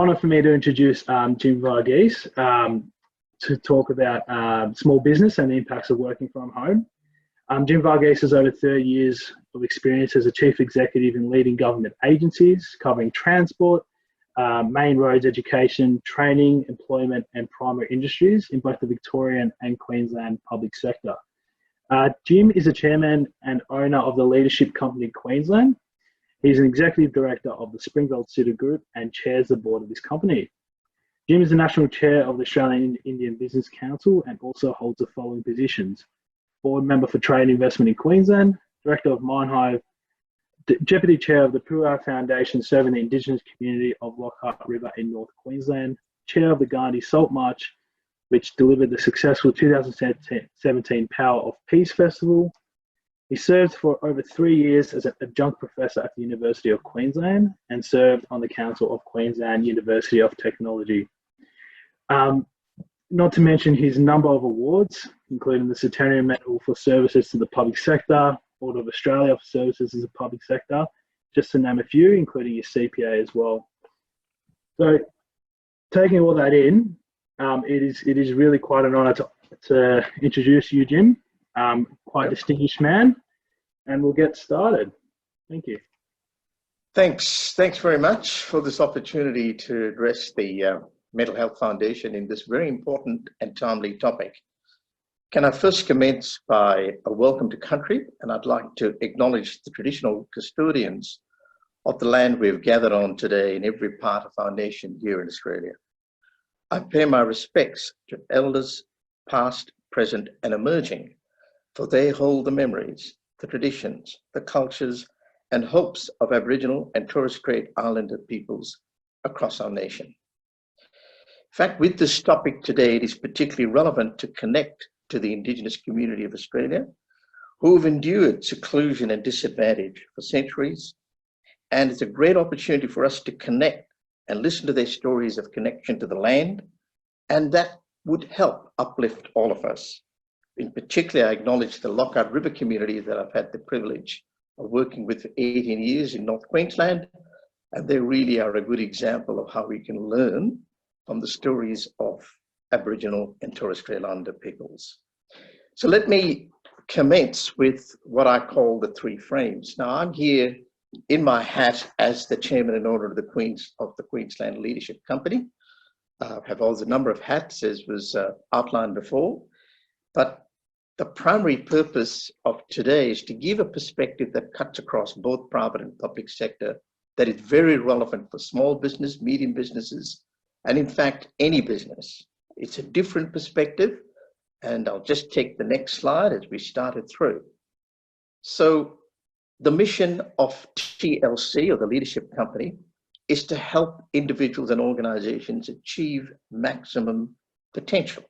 Honor for me to introduce Jim Varghese to talk about small business and the impacts of working from home. Jim Varghese has over 30 years of experience as a chief executive in leading government agencies covering transport, main roads, education, training, employment and primary industries in both the Victorian and Queensland public sector. Jim is a chairman and owner of the leadership company Queensland. He's an executive director of the Springveld City Group and chairs the board of this company. Jim is the national chair of the Australian Indian Business Council and also holds the following positions: board member for trade and investment in Queensland, director of Minehive, deputy chair of the Puhua Foundation serving the Indigenous community of Lockhart River in North Queensland, chair of the Gandhi Salt March, which delivered the successful 2017 Power of Peace Festival. He served for over 3 years as an adjunct professor at the University of Queensland and served on the Council of Queensland University of Technology. Not to mention his number of awards, including the Centennial Medal for Services to the Public Sector, Order of Australia for Services to the Public Sector, just to name a few, including your CPA as well. So taking all that in, it is really quite an honour to introduce you, Jim. Quite a distinguished man, and we'll get started. Thank you. Thanks very much for this opportunity to address the Mental Health Foundation in this very important and timely topic. Can I first commence by a welcome to country, and I'd like to acknowledge the traditional custodians of the land we've gathered on today in every part of our nation here in Australia. I pay my respects to elders past, present and emerging, for they hold the memories, the traditions, the cultures and hopes of Aboriginal and Torres Strait Islander peoples across our nation. In fact, with this topic today, it is particularly relevant to connect to the Indigenous community of Australia, who have endured seclusion and disadvantage for centuries. And it's a great opportunity for us to connect and listen to their stories of connection to the land, and that would help uplift all of us. In particular, I acknowledge the Lockhart River community that I've had the privilege of working with for 18 years in North Queensland, and they really are a good example of how we can learn from the stories of Aboriginal and Torres Strait Islander peoples. So let me commence with what I call the three frames. Now, I'm here in my hat as the chairman and owner of the Queensland Leadership Company. I have also a number of hats, as was outlined before, but the primary purpose of today is to give a perspective that cuts across both private and public sector that is very relevant for small business, medium businesses, and in fact, any business. It's a different perspective, and I'll just take the next slide as we started through. So the mission of TLC, or the Leadership Company, is to help individuals and organizations achieve maximum potential.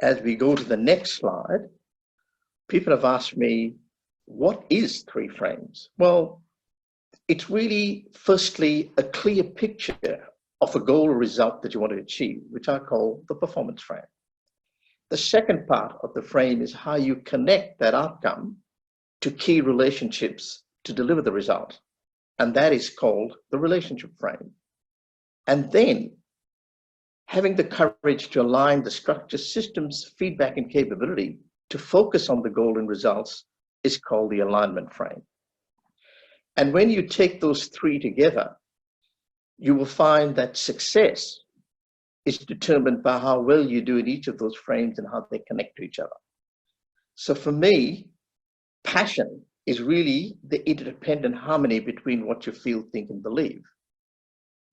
As we go to the next slide, people have asked me, what is three frames? Well, it's really, firstly, a clear picture of a goal or result that you want to achieve, which I call the performance frame. The second part of the frame is how you connect that outcome to key relationships to deliver the result, and that is called the relationship frame. And then having the courage to align the structure, systems, feedback and capability to focus on the goal and results is called the alignment frame. And when you take those three together, you will find that success is determined by how well you do in each of those frames and how they connect to each other. So for me, passion is really the interdependent harmony between what you feel, think and believe,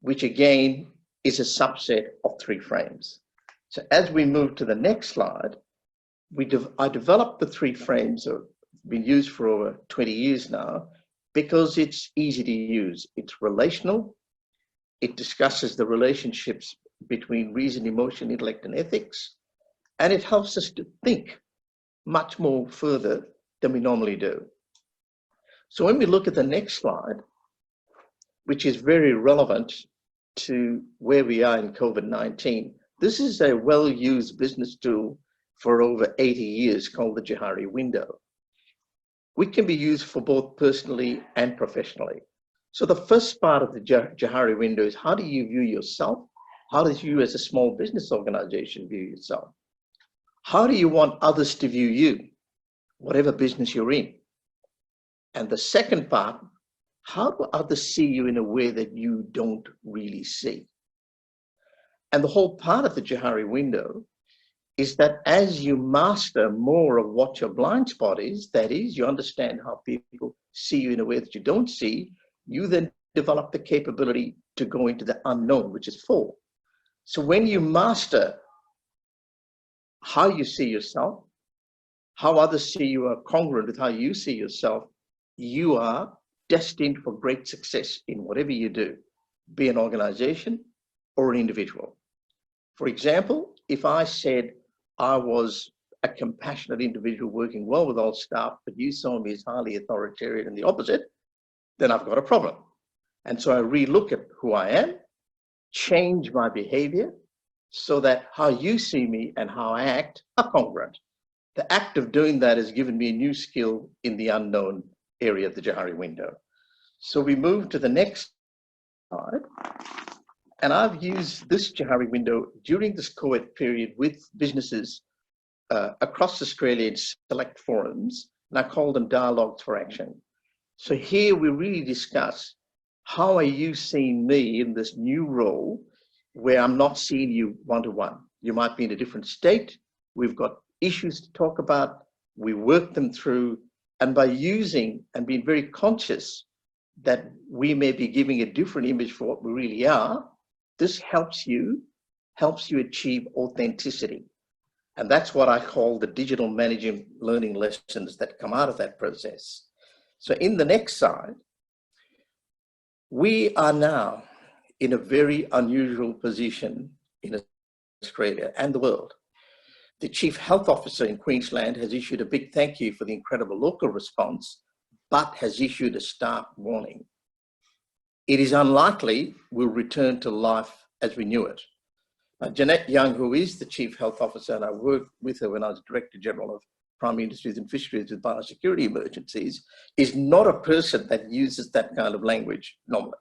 which again is a subset of three frames. So as we move to the next slide, I developed the three frames that have been used for over 20 years now because it's easy to use. It's relational. It discusses the relationships between reason, emotion, intellect, and ethics. And it helps us to think much more further than we normally do. So when we look at the next slide, which is very relevant to where we are in COVID-19, this is a well-used business tool for over 80 years called the Johari window, which can be used for both personally and professionally. So the first part of the Johari window is, how do you view yourself? How do you as a small business organization view yourself? How do you want others to view you, whatever business you're in? And the second part, how do others see you in a way that you don't really see? And the whole part of the Johari window is that as you master more of what your blind spot is, that is, you understand how people see you in a way that you don't see, you then develop the capability to go into the unknown, which is 4. So when you master how you see yourself, how others see you are congruent with how you see yourself, you are destined for great success in whatever you do, be an organization or an individual. For example, if I said I was a compassionate individual working well with all staff, but you saw me as highly authoritarian and the opposite, then I've got a problem. And so I relook at who I am, change my behavior so that how you see me and how I act are congruent. The act of doing that has given me a new skill in the unknown area of the Johari window. So we move to the next slide. And I've used this Johari window during this COVID period with businesses across Australia in select forums, and I call them dialogues for action. So here we really discuss, how are you seeing me in this new role where I'm not seeing you one-to-one? You might be in a different state. We've got issues to talk about. We work them through, and by using and being very conscious that we may be giving a different image for what we really are, this helps you achieve authenticity. And that's what I call the digital management learning lessons that come out of that process. So in the next slide, we are now in a very unusual position in Australia and the world. The Chief Health Officer in Queensland has issued a big thank you for the incredible local response, but has issued a stark warning. It is unlikely we'll return to life as we knew it. Jeanette Young, who is the Chief Health Officer, and I worked with her when I was Director General of Primary Industries and Fisheries with biosecurity emergencies, is not a person that uses that kind of language normally.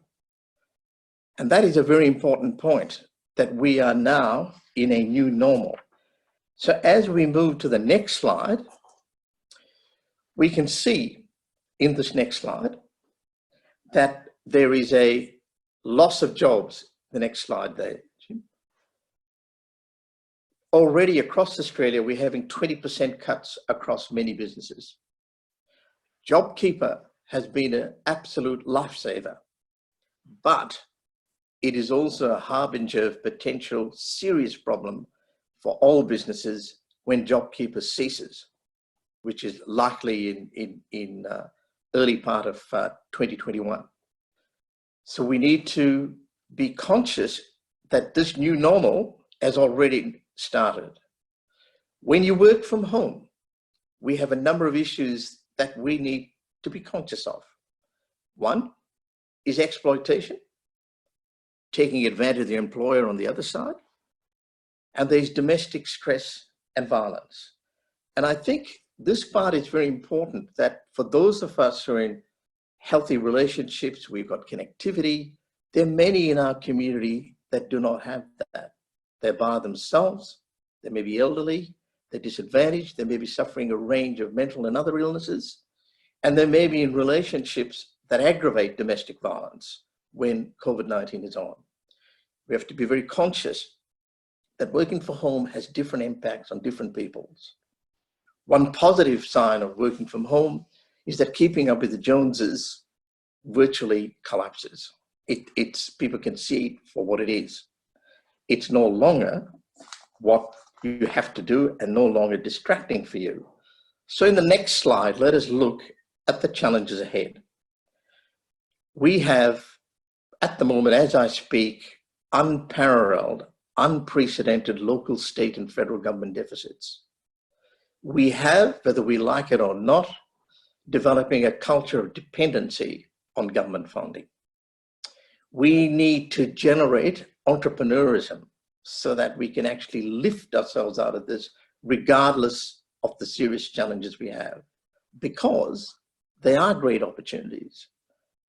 And that is a very important point, that we are now in a new normal. So as we move to the next slide, we can see in this next slide that there is a loss of jobs. The next slide there, Jim. Already across Australia, we're having 20% cuts across many businesses. JobKeeper has been an absolute lifesaver, but it is also a harbinger of potential serious problem for all businesses when JobKeeper ceases, which is likely in early part of 2021. So we need to be conscious that this new normal has already started. When you work from home, we have a number of issues that we need to be conscious of. One is exploitation, taking advantage of the employer on the other side, and there's domestic stress and violence. And I think this part is very important, that for those of us who are in healthy relationships, we've got connectivity. There are many in our community that do not have that. They're by themselves, they may be elderly, they're disadvantaged, they may be suffering a range of mental and other illnesses, and they may be in relationships that aggravate domestic violence when COVID-19 is on. We have to be very conscious that working from home has different impacts on different peoples. One positive sign of working from home is that keeping up with the Joneses virtually collapses. People can see it for what it is. It's no longer what you have to do and no longer distracting for you. So in the next slide, let us look at the challenges ahead. We have, at the moment, as I speak, unparalleled, unprecedented local, state, and federal government deficits. We have, whether we like it or not, developing a culture of dependency on government funding. We need to generate entrepreneurism so that we can actually lift ourselves out of this, regardless of the serious challenges we have, because they are great opportunities.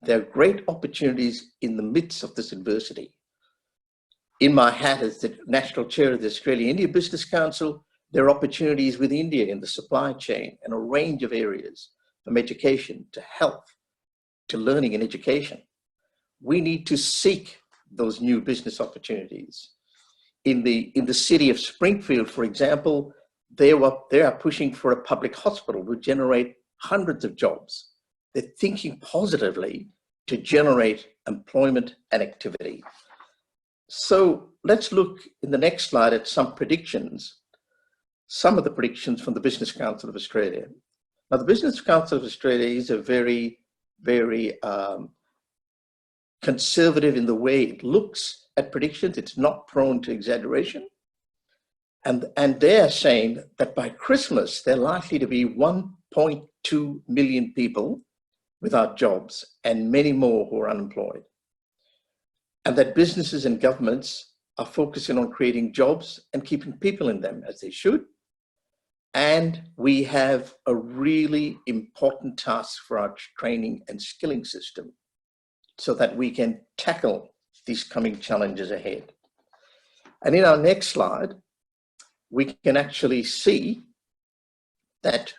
there are great opportunities in the midst of this adversity. In my hat as the National Chair of the Australia-India Business Council, there are opportunities with India in the supply chain and a range of areas, from education to health to learning and education. We need to seek those new business opportunities. In the city of Springfield, for example, they are pushing for a public hospital to generate hundreds of jobs. They're thinking positively to generate employment and activity. So let's look in the next slide at some predictions, some of the predictions from the Business Council of Australia. Now, the Business Council of Australia is a very, very conservative in the way it looks at predictions. It's not prone to exaggeration. And they're saying that by Christmas, there are likely to be 1.2 million people without jobs and many more who are unemployed. And that businesses and governments are focusing on creating jobs and keeping people in them as they should. And we have a really important task for our training and skilling system so that we can tackle these coming challenges ahead. And in our next slide, we can actually see that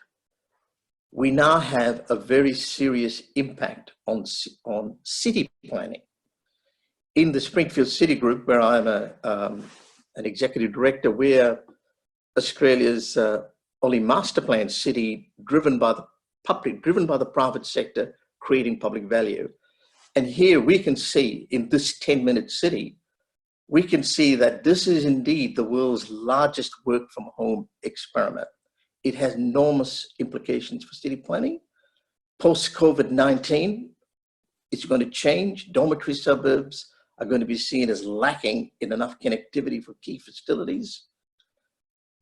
we now have a very serious impact on city planning. In the Springfield City Group, where I'm an executive director, we're Australia's only master plan city driven by the public, driven by the private sector, creating public value. And here we can see in this 10-minute city, we can see that this is indeed the world's largest work from home experiment. It has enormous implications for city planning. Post-COVID-19, it's going to change. Dormitory suburbs are going to be seen as lacking in enough connectivity for key facilities.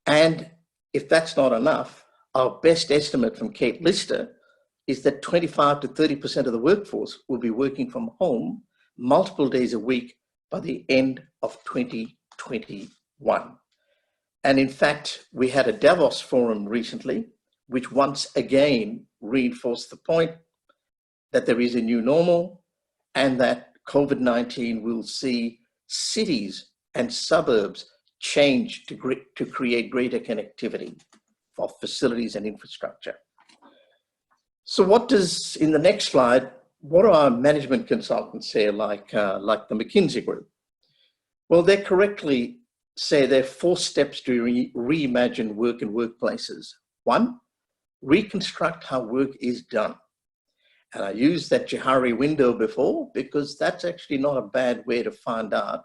And if that's not enough, our best estimate from Kate Lister is that 25 to 30% of the workforce will be working from home multiple days a week by the end of 2021. And in fact, we had a Davos forum recently, which once again reinforced the point that there is a new normal and that COVID-19 will see cities and suburbs change to create greater connectivity for facilities and infrastructure. So what does, in the next slide, what do our management consultants say, like the McKinsey Group? Well, they correctly say there are 4 steps to reimagine work and workplaces. 1, reconstruct how work is done. And I used that Johari window before because that's actually not a bad way to find out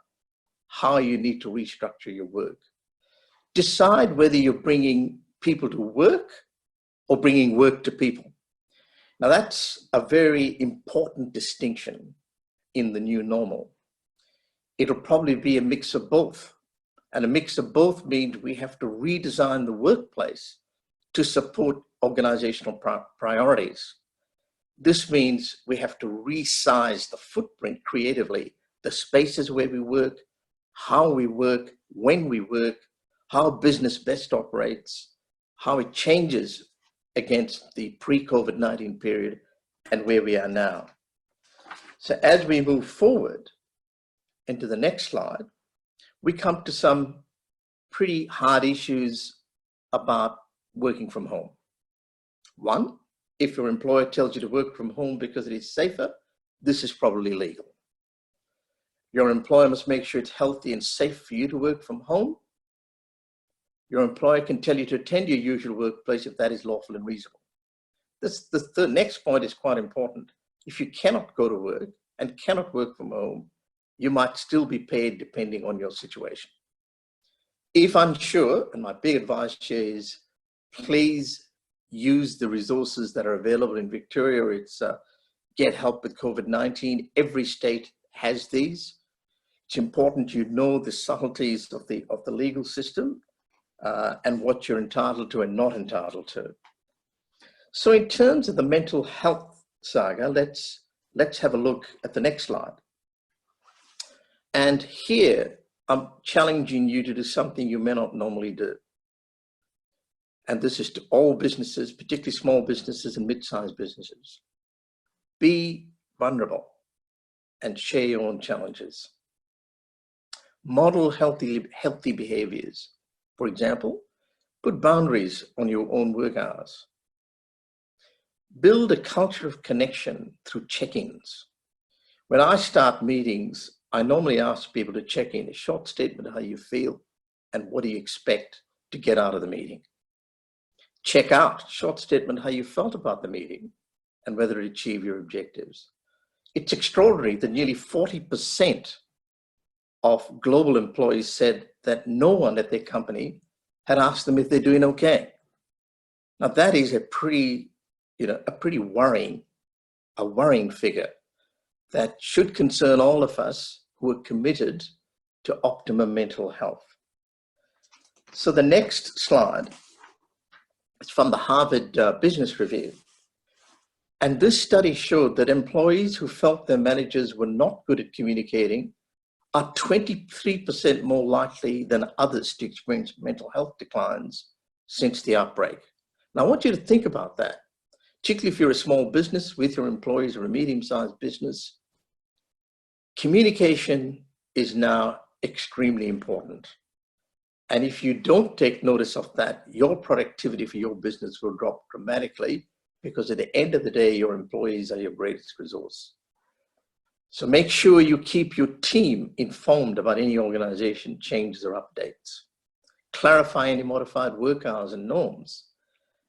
how you need to restructure your work. Decide whether you're bringing people to work or bringing work to people. Now that's a very important distinction in the new normal. It'll probably be a mix of both. And a mix of both means we have to redesign the workplace to support organizational priorities. This means we have to resize the footprint creatively, the spaces where we work, how we work, when we work, how business best operates, how it changes against the pre-COVID-19 period and where we are now. So as we move forward into the next slide, we come to some pretty hard issues about working from home. 1, if your employer tells you to work from home because it is safer, this is probably legal. Your employer must make sure it's healthy and safe for you to work from home. Your employer can tell you to attend your usual workplace if that is lawful and reasonable. The next point is quite important. If you cannot go to work and cannot work from home, you might still be paid depending on your situation. If unsure, and my big advice here is, please use the resources that are available in Victoria. It's Get Help with COVID-19. Every state has these. It's important you know the subtleties of the legal system and what you're entitled to and not entitled to. So in terms of the mental health saga, let's have a look at the next slide. And here, I'm challenging you to do something you may not normally do. And this is to all businesses, particularly small businesses and mid-sized businesses. Be vulnerable, and share your own challenges. Model healthy behaviors. For example, put boundaries on your own work hours. Build a culture of connection through check-ins. When I start meetings, I normally ask people to check in, a short statement of how you feel and what do you expect to get out of the meeting. Check out, short statement, how you felt about the meeting and whether it achieved your objectives. It's extraordinary that nearly 40% of global employees said that no one at their company had asked them if they're doing okay. Now that is a pretty worrying figure that should concern all of us who are committed to optimum mental health. So the next slide is from the Harvard Business Review. And this study showed that employees who felt their managers were not good at communicating are 23% more likely than others to experience mental health declines since the outbreak. Now, I want you to think about that, particularly if you're a small business with your employees or a medium-sized business. Communication is now extremely important. And if you don't take notice of that, your productivity for your business will drop dramatically, because at the end of the day, your employees are your greatest resource. So make sure you keep your team informed about any organization changes or updates. Clarify any modified work hours and norms.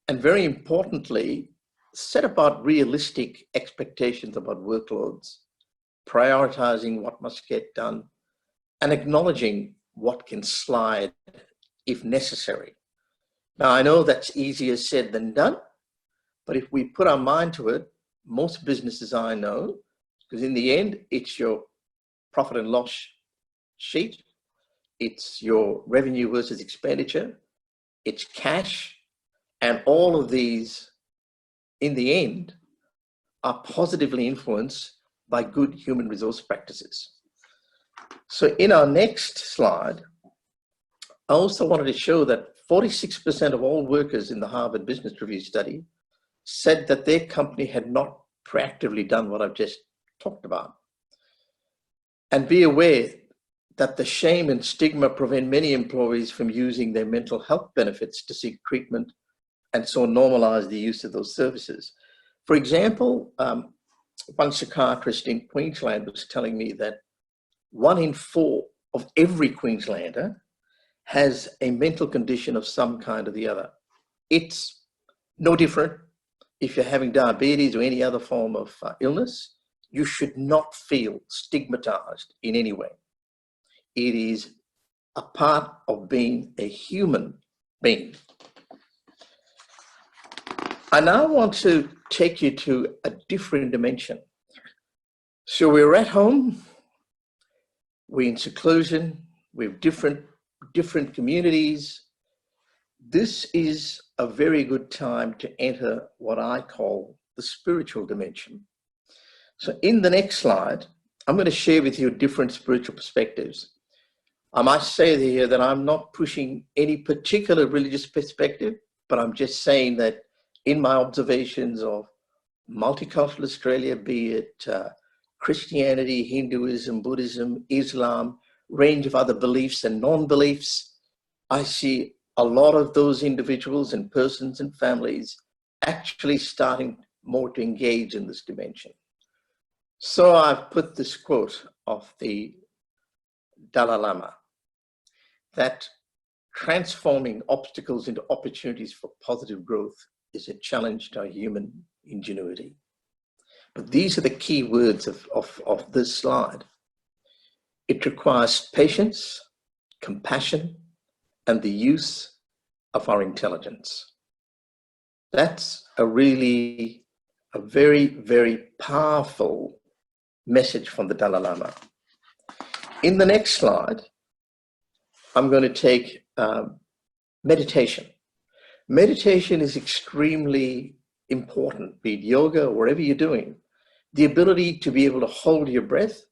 And very importantly, set about realistic expectations about workloads, prioritizing what must get done, and acknowledging what can slide if necessary. Now, I know that's easier said than done, but if we put our mind to it, most businesses I know, because in the end, it's your profit and loss sheet, it's your revenue versus expenditure, it's cash, and all of these, in the end, are positively influenced by good human resource practices. So in our next slide, I also wanted to show that 46% of all workers in the Harvard Business Review study said that their company had not proactively done what I've just talked about. And be aware that the shame and stigma prevent many employees from using their mental health benefits to seek treatment, and so normalize the use of those services. For example, one psychiatrist in Queensland was telling me that 1 in 4 of every Queenslander has a mental condition of some kind or the other. It's no different if you're having diabetes or any other form of illness. You should not feel stigmatized in any way. It is a part of being a human being. I now want to take you to a different dimension. So we're at home, we're in seclusion, we have different communities. This is a very good time to enter what I call the spiritual dimension. So in the next slide, I'm going to share with you different spiritual perspectives. I must say here that I'm not pushing any particular religious perspective, but I'm just saying that in my observations of multicultural Australia, be it Christianity, Hinduism, Buddhism, Islam, range of other beliefs and non-beliefs, I see a lot of those individuals and persons and families actually starting more to engage in this dimension. So I've put this quote of the Dalai Lama, that transforming obstacles into opportunities for positive growth is a challenge to our human ingenuity. But these are the key words of this slide. It requires patience, compassion, and the use of our intelligence. That's a very, very powerful message from the Dalai Lama. In the next slide, I'm going to take meditation. Meditation is extremely important, be it yoga or whatever you're doing. The ability to be able to hold your breath,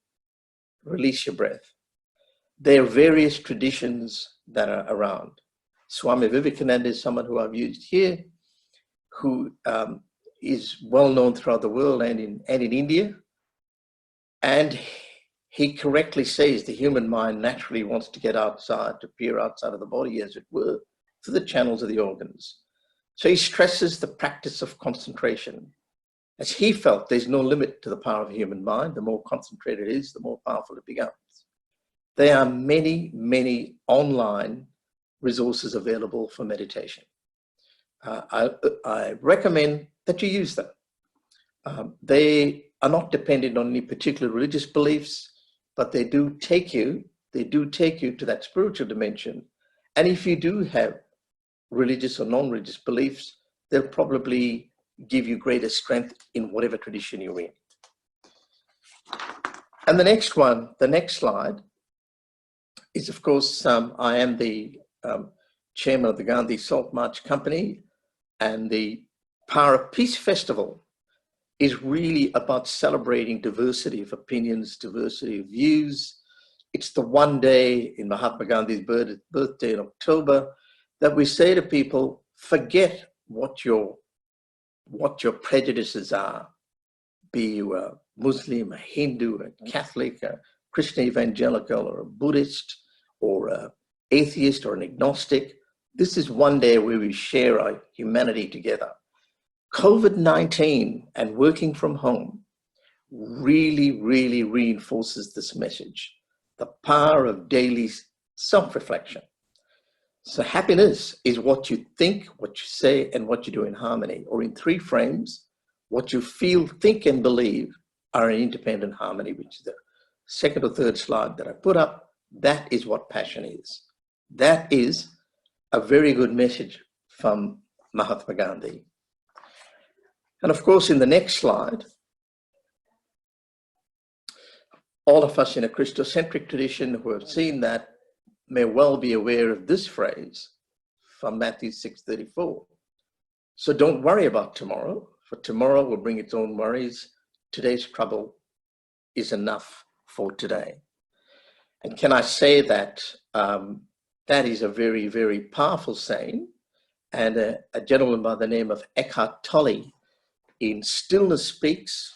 release your breath. There are various traditions that are around. Swami Vivekananda is someone who I've used here, who is well known throughout the world and in India. And he correctly says the human mind naturally wants to get outside, to peer outside of the body, as it were, through the channels of the organs. So he stresses the practice of concentration. As he felt, there's no limit to the power of the human mind. The more concentrated it is, the more powerful it becomes. There are many, many online resources available for meditation. I recommend that you use them. They are not dependent on any particular religious beliefs, but they do take you to that spiritual dimension. And if you do have religious or non-religious beliefs, they'll probably give you greater strength in whatever tradition you're in. And the next slide is, of course, I am the chairman of the Gandhi Salt March Company, and the Power of Peace Festival is really about celebrating diversity of opinions, diversity of views. It's the one day in Mahatma Gandhi's birthday in October that we say to people, forget what your prejudices are. Be you a Muslim, a Hindu, a Catholic, a Christian evangelical, or a Buddhist, or an atheist, or an agnostic. This is one day where we share our humanity together. COVID-19 and working from home really, really reinforces this message, the power of daily self-reflection. So happiness is what you think, what you say, and what you do in harmony, or in three frames: what you feel, think, and believe are in independent harmony, which is the second or third slide that I put up. That is what passion is. That is a very good message from Mahatma Gandhi. And of course, in the next slide, all of us in a Christocentric tradition who have seen that may well be aware of this phrase from Matthew 6:34. So don't worry about tomorrow, for tomorrow will bring its own worries. Today's trouble is enough for today. And can I say that that is a very, very powerful saying. And a gentleman by the name of Eckhart Tolle in Stillness Speaks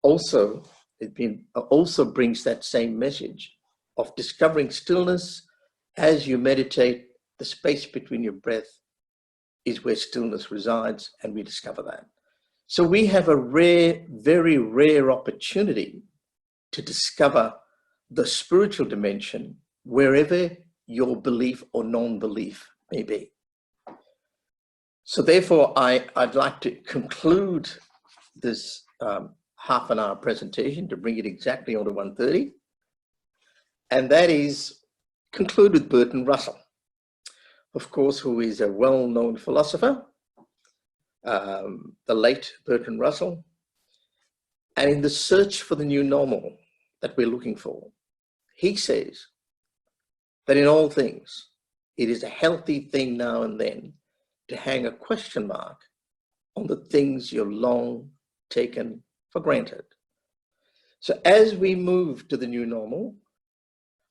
also brings that same message of discovering stillness. As you meditate, the space between your breath is where stillness resides, and we discover that. So we have a rare, very rare opportunity to discover the spiritual dimension wherever your belief or non-belief may be. So therefore, I'd like to conclude this half an hour presentation to bring it exactly on to 1:30. And that is conclude with Bertrand Russell, of course, who is a well-known philosopher, the late Bertrand Russell. And in the search for the new normal that we're looking for, he says that in all things, it is a healthy thing now and then to hang a question mark on the things you've long taken for granted. So as we move to the new normal,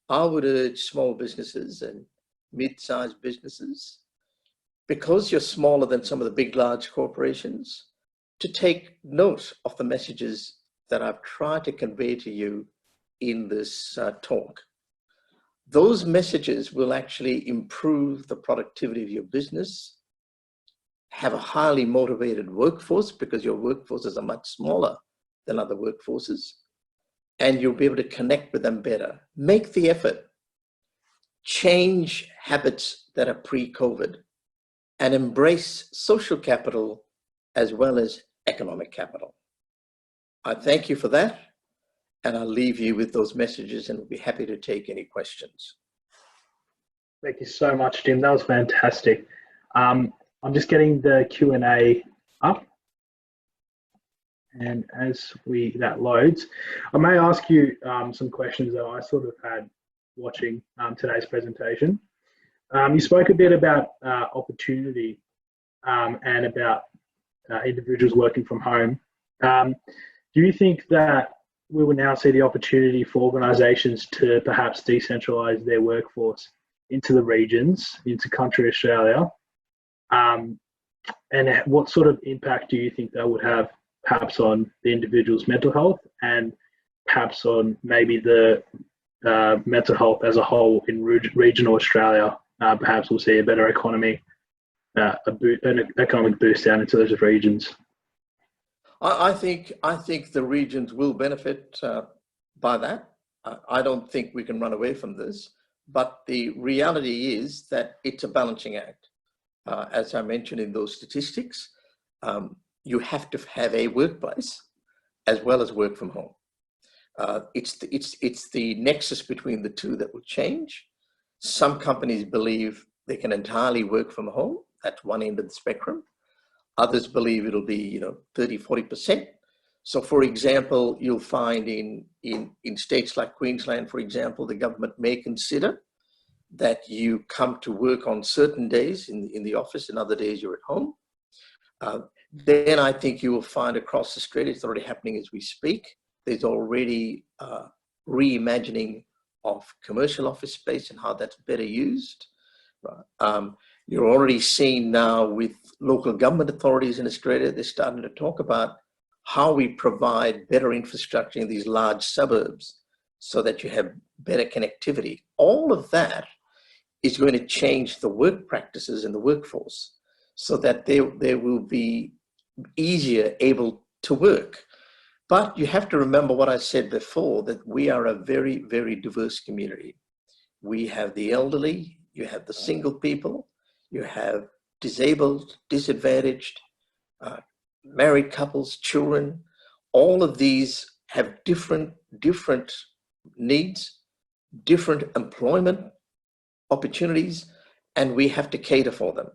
I would urge small businesses and mid-sized businesses, because you're smaller than some of the big, large corporations, to take note of the messages that I've tried to convey to you in this talk. Those messages will actually improve the productivity of your business, have a highly motivated workforce because your workforces are much smaller than other workforces, and you'll be able to connect with them better. Make the effort, change habits that are pre-COVID, and embrace social capital as well as economic capital. I thank you for that, and I'll leave you with those messages and will be happy to take any questions. Thank you so much, Jim. That was fantastic. I'm just getting the Q&A up. And as that loads, I may ask you some questions that I sort of had watching today's presentation. You spoke a bit about opportunity and about individuals working from home. Do you think that we will now see the opportunity for organisations to perhaps decentralise their workforce into the regions, into country Australia? And what sort of impact do you think that would have perhaps on the individual's mental health and perhaps on maybe the mental health as a whole in regional Australia, perhaps we'll see a better economy, an economic boost down into those regions. I think the regions will benefit by that. I don't think we can run away from this, but the reality is that it's a balancing act. As I mentioned in those statistics, you have to have a workplace as well as work from home. It's the nexus between the two that will change. Some companies believe they can entirely work from home. That's one end of the spectrum. Others believe it'll be 30, 40%. So for example, you'll find in states like Queensland, for example, the government may consider that you come to work on certain days in the office and other days you're at home. Then I think you will find across Australia, it's already happening as we speak, there's already reimagining of commercial office space and how that's better used. You're already seeing now with local government authorities in Australia, they're starting to talk about how we provide better infrastructure in these large suburbs so that you have better connectivity. All of that is going to change the work practices in the workforce so that they will be easier able to work. But you have to remember what I said before, that we are a very, very diverse community. We have the elderly, you have the single people, you have disabled, disadvantaged, married couples, children. All of these have different needs, different employment opportunities, and we have to cater for them.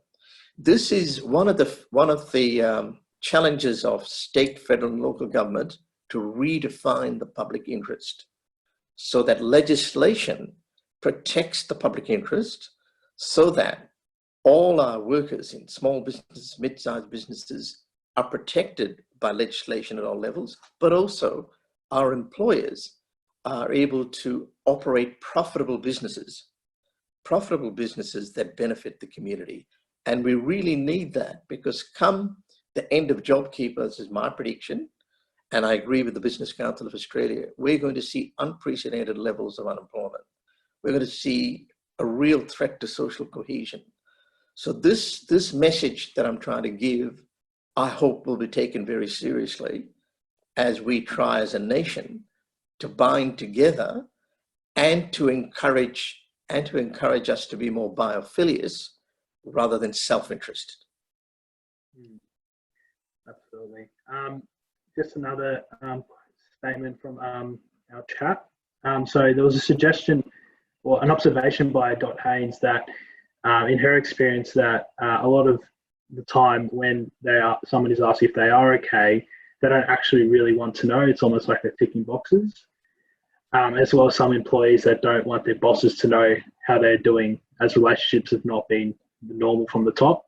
This is one of the challenges of state, federal, and local government to redefine the public interest so that legislation protects the public interest so that all our workers in small businesses, mid-sized businesses are protected by legislation at all levels, but also our employers are able to operate profitable businesses that benefit the community. And we really need that, because come the end of JobKeeper, is my prediction, and I agree with the Business Council of Australia, we're going to see unprecedented levels of unemployment. We're going to see a real threat to social cohesion. So this message that I'm trying to give, I hope will be taken very seriously as we try as a nation to bind together and to encourage us to be more biophilious rather than self-interested. Absolutely. Just another statement from our chat. So there was a suggestion or an observation by Dot Haynes that in her experience that a lot of the time when someone is asked if they are okay, they don't actually really want to know. It's almost like they're ticking boxes. As well as some employees that don't want their bosses to know how they're doing, as relationships have not been normal from the top.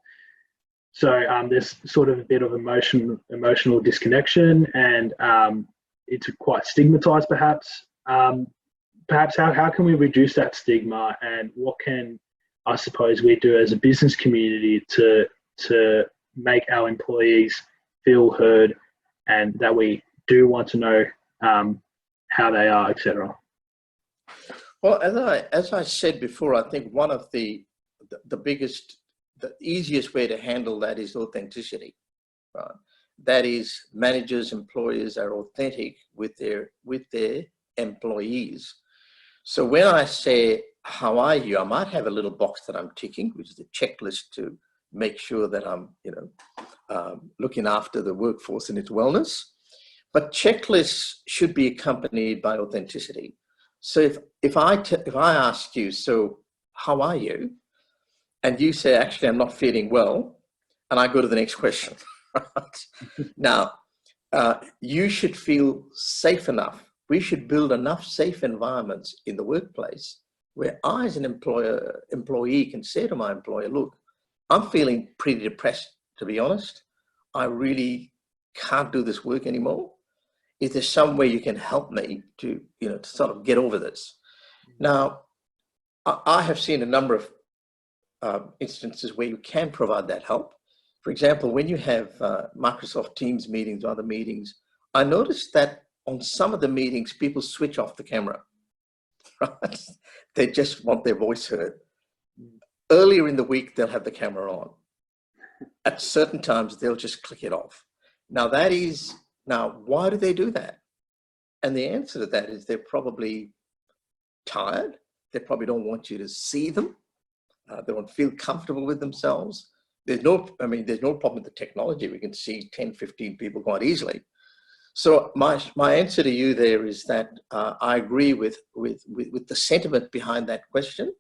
So there's sort of a bit of emotional disconnection, and it's quite stigmatized perhaps. Perhaps how can we reduce that stigma, and what can, I suppose, we do as a business community to make our employees feel heard and that we do want to know how they are, etc. Well, as I said before, I think one of the easiest way to handle that is authenticity. Right? That is, managers, employers are authentic with their employees. So when I say, how are you? I might have a little box that I'm ticking, which is a checklist to make sure that I'm, looking after the workforce and its wellness. But checklists should be accompanied by authenticity. So if I ask you, so how are you? And you say, actually, I'm not feeling well, and I go to the next question. Now, you should feel safe enough. We should build enough safe environments in the workplace where I, as an employee, can say to my employer, look, I'm feeling pretty depressed, to be honest. I really can't do this work anymore. Is there some way you can help me to sort of get over this? Now, I have seen a number of instances where you can provide that help. For example, when you have Microsoft Teams meetings or other meetings, I noticed that on some of the meetings, people switch off the camera, right? They just want their voice heard. Earlier in the week, they'll have the camera on. At certain times, they'll just click it off. Now, why do they do that? And the answer to that is they're probably tired. They probably don't want you to see them. They don't feel comfortable with themselves. There's no problem with the technology. We can see 10, 15 people quite easily. So my answer to you there is that I agree with the sentiment behind that question,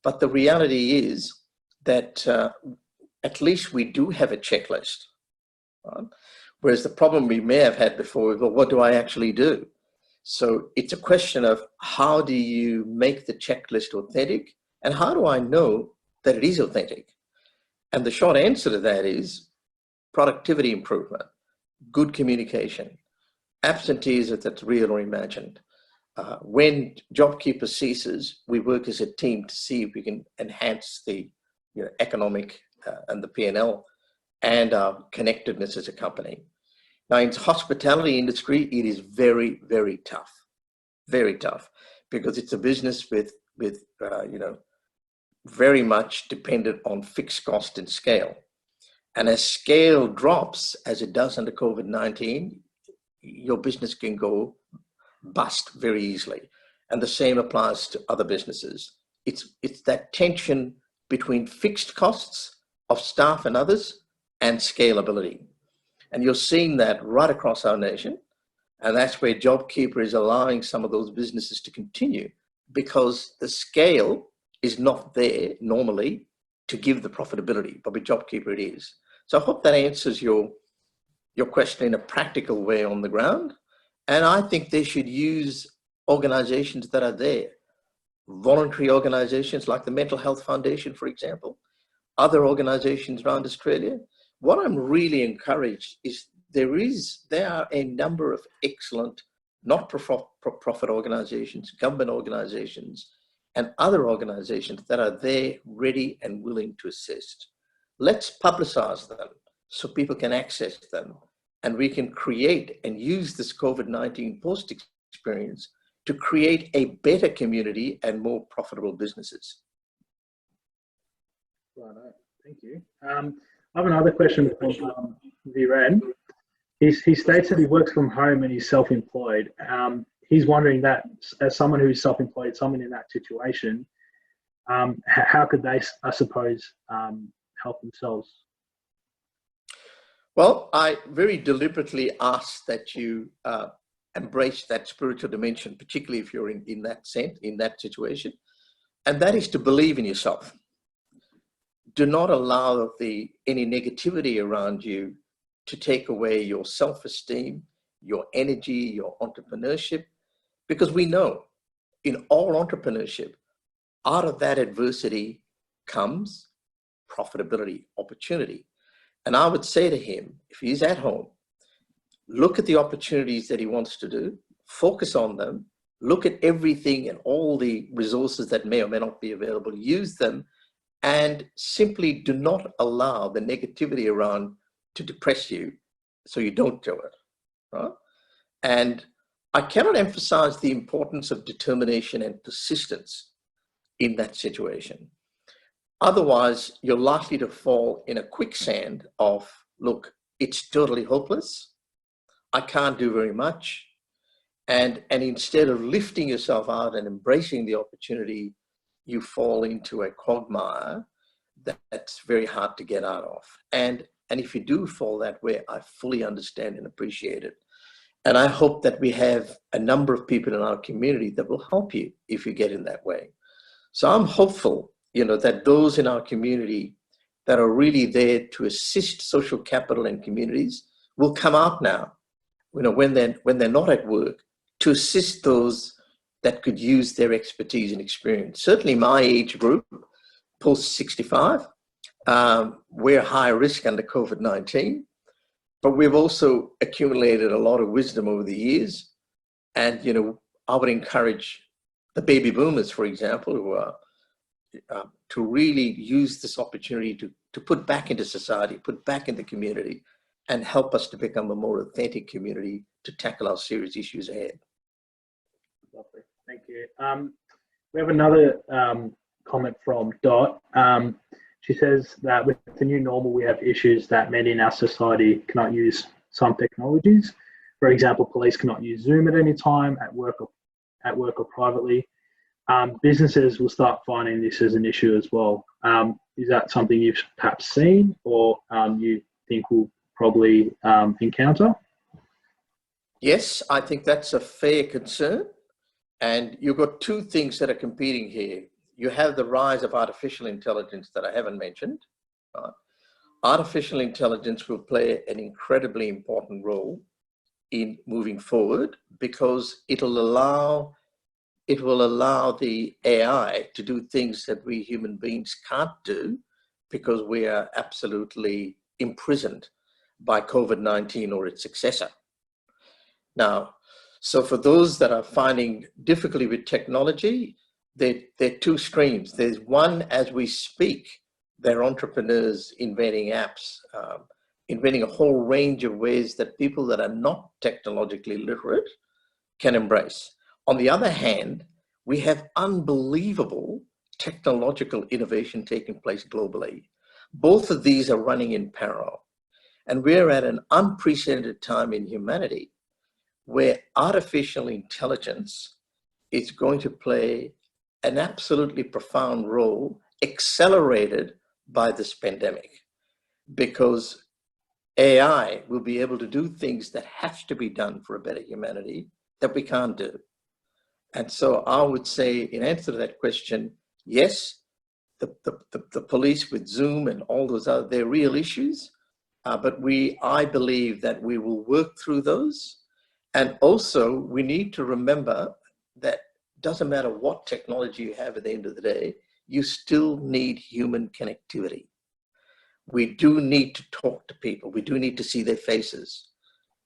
but the reality is that at least we do have a checklist, right? Whereas the problem we may have had before is, well, what do I actually do? So it's a question of how do you make the checklist authentic, and how do I know that it is authentic? And the short answer to that is productivity improvement, good communication, absenteeism that's real or imagined. When JobKeeper ceases, we work as a team to see if we can enhance the economic and the P&L and our connectedness as a company. Now, in the hospitality industry, it is very, very tough, because it's a business with very much dependent on fixed cost and scale. And as scale drops, as it does under COVID-19, your business can go bust very easily. And the same applies to other businesses. It's that tension between fixed costs of staff and others and scalability. And you're seeing that right across our nation. And that's where JobKeeper is allowing some of those businesses to continue, because the scale is not there normally to give the profitability, but with JobKeeper it is. So I hope that answers your question in a practical way on the ground. And I think they should use organizations that are there, voluntary organizations like the Mental Health Foundation, for example, other organizations around Australia. What I'm really encouraged is there are a number of excellent not-for-profit organizations, government organizations, and other organizations that are there ready and willing to assist. Let's publicize them so people can access them, and we can create and use this COVID-19 post-experience to create a better community and more profitable businesses. Right, thank you. I have another question from Viren. He states that he works from home and he's self-employed. He's wondering that as someone who's self-employed, someone in that situation, how could they, I suppose, help themselves? Well, I very deliberately ask that you embrace that spiritual dimension, particularly if you're in that sense, in that situation, and that is to believe in yourself. Do not allow any negativity around you to take away your self-esteem, your energy, your entrepreneurship, because we know in all entrepreneurship, out of that adversity comes profitability, opportunity. And I would say to him, if he's at home, look at the opportunities that he wants to do, focus on them, look at everything and all the resources that may or may not be available, use them, and simply do not allow the negativity around to depress you so you don't do it, right? And I cannot emphasize the importance of determination and persistence in that situation. Otherwise, you're likely to fall in a quicksand of, look, it's totally hopeless. I can't do very much. And instead of lifting yourself out and embracing the opportunity, you fall into a quagmire that's very hard to get out of. And if you do fall that way, I fully understand and appreciate it. And I hope that we have a number of people in our community that will help you if you get in that way. So I'm hopeful, that those in our community that are really there to assist social capital and communities will come out now, when they're not at work, to assist those that could use their expertise and experience. Certainly my age group, post 65, we're high risk under COVID-19, but we've also accumulated a lot of wisdom over the years. And, I would encourage the baby boomers, for example, who are to really use this opportunity to put back into society, put back in the community, and help us to become a more authentic community to tackle our serious issues ahead. Lovely, thank you. We have another comment from Dot. She says that with the new normal, we have issues that many in our society cannot use some technologies. For example, police cannot use Zoom at any time, at work or privately. Businesses will start finding this as an issue as well. Is that something you've perhaps seen, or you think will probably encounter? Yes, I think that's a fair concern. And you've got two things that are competing here. You have the rise of artificial intelligence that I haven't mentioned. Artificial intelligence will play an incredibly important role in moving forward, because it will allow the AI to do things that we human beings can't do, because we are absolutely imprisoned by COVID-19 or its successor. Now, so for those that are finding difficulty with technology, there are two streams. There's one, as we speak, there are entrepreneurs inventing apps, inventing a whole range of ways that people that are not technologically literate can embrace. On the other hand, we have unbelievable technological innovation taking place globally. Both of these are running in parallel. And we're at an unprecedented time in humanity where artificial intelligence is going to play an absolutely profound role, accelerated by this pandemic, because AI will be able to do things that have to be done for a better humanity that we can't do. And so I would say, in answer to that question, yes, the police with Zoom and all those other, they're real issues, but I believe that we will work through those. And also, we need to remember that it doesn't matter what technology you have at the end of the day, you still need human connectivity. We do need to talk to people. We do need to see their faces.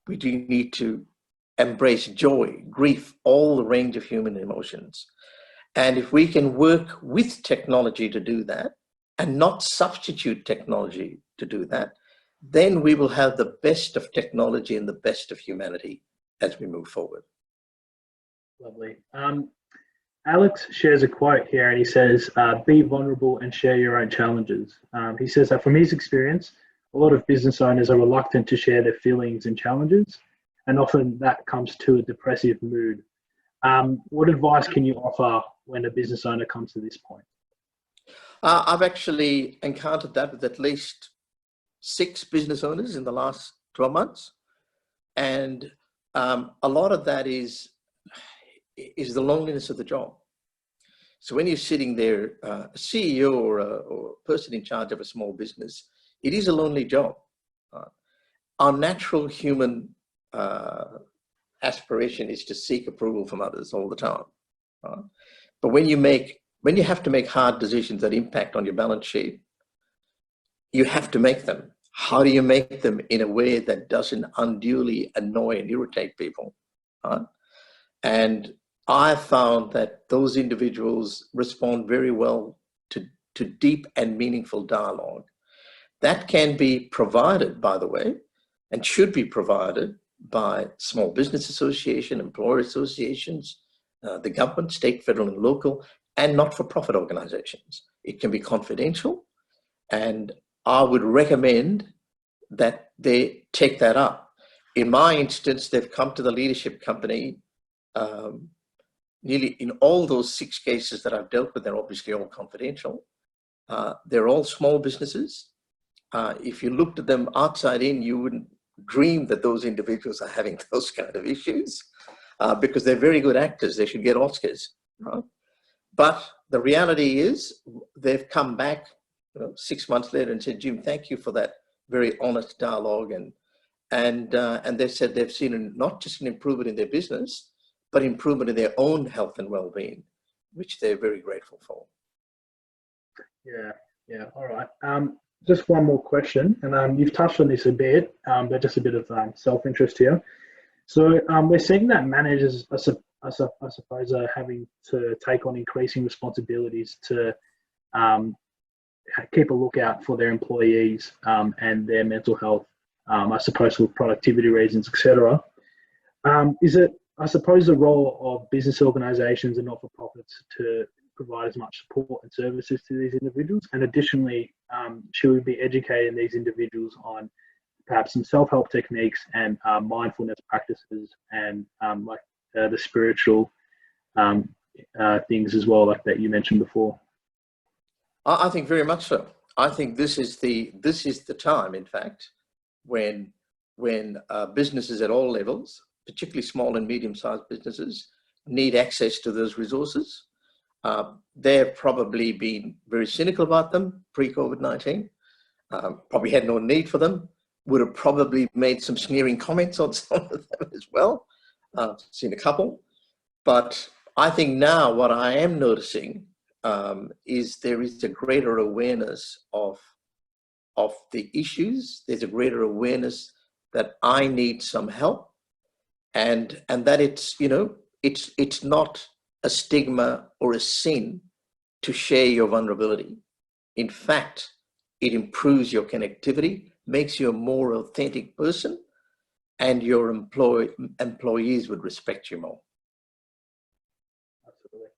We do need to embrace joy, grief, all the range of human emotions. And if we can work with technology to do that, and not substitute technology to do that, then we will have the best of technology and the best of humanity as we move forward. Lovely. Alex shares a quote here, and he says, be vulnerable and share your own challenges. He says that from his experience, a lot of business owners are reluctant to share their feelings and challenges, and often that comes to a depressive mood. What advice can you offer when a business owner comes to this point? I've actually encountered that with at least 6 business owners in the last 12 months. And a lot of that is the loneliness of the job. So when you're sitting there, a CEO or a person in charge of a small business, it is a lonely job. Our natural human aspiration is to seek approval from others all the time. But when you have to make hard decisions that impact on your balance sheet, you have to make them. How do you make them in a way that doesn't unduly annoy and irritate people? And I found that those individuals respond very well to deep and meaningful dialogue. That can be provided, by the way, and should be provided by small business association, employer associations, the government, state, federal, and local, and not-for-profit organizations. It can be confidential, and I would recommend that they take that up. In my instance, they've come to the leadership company. Nearly in all those 6 cases that I've dealt with, they're obviously all confidential. They're all small businesses. If you looked at them outside in, you wouldn't dream that those individuals are having those kind of issues, because they're very good actors. They should get Oscars. Right? But the reality is, they've come back 6 months later and said, Jim, thank you for that very honest dialogue. And they've said they've seen not just an improvement in their business, but improvement in their own health and well-being, which they're very grateful for. Yeah, all right. Just one more question, and you've touched on this a bit, but just a bit of self-interest here. So we're seeing that managers, I suppose, are having to take on increasing responsibilities to keep a lookout for their employees and their mental health I suppose for productivity reasons, etc. Is it, I suppose, the role of business organisations and not-for-profits to provide as much support and services to these individuals? And additionally, should we be educating these individuals on perhaps some self-help techniques and mindfulness practices and the spiritual things as well, like that you mentioned before? I think very much so. I think this is the time, in fact, when businesses at all levels, particularly small and medium-sized businesses, need access to those resources. They've probably been very cynical about them pre-COVID-19, probably had no need for them, would have probably made some sneering comments on some of them as well. I've seen a couple. But I think now what I am noticing is there is a greater awareness of the issues. There's a greater awareness that I need some help, and that it's not a stigma or a sin to share your vulnerability. In fact, it improves your connectivity, makes you a more authentic person, and your employees would respect you more. Absolutely.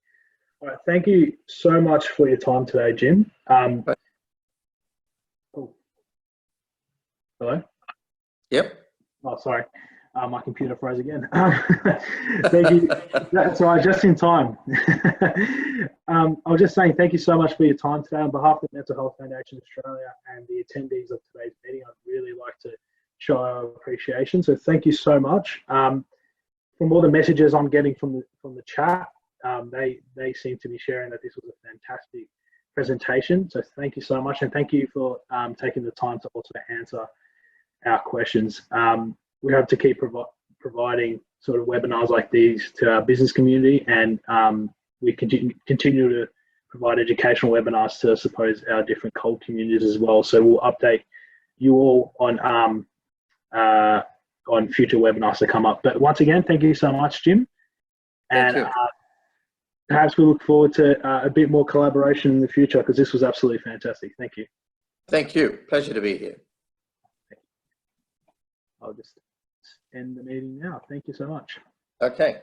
All right. Thank you so much for your time today, Jim. Hello? Yep. Oh, sorry. My computer froze again. Thank you. That's all right, just in time. I was just saying thank you so much for your time today. On behalf of the Mental Health Foundation Australia and the attendees of today's meeting, I'd really like to show our appreciation. So thank you so much. From all the messages I'm getting from the chat, they seem to be sharing that this was a fantastic presentation. So thank you so much, and thank you for taking the time to also answer our questions. We hope to keep providing sort of webinars like these to our business community, and we continue to provide educational webinars to, I suppose, our different COLD communities as well. So we'll update you all on future webinars to come up. But once again, thank you so much, Jim. And perhaps we look forward to a bit more collaboration in the future, because this was absolutely fantastic. Thank you. Thank you. Pleasure to be here. I'll just end the meeting now. Thank you so much. Okay.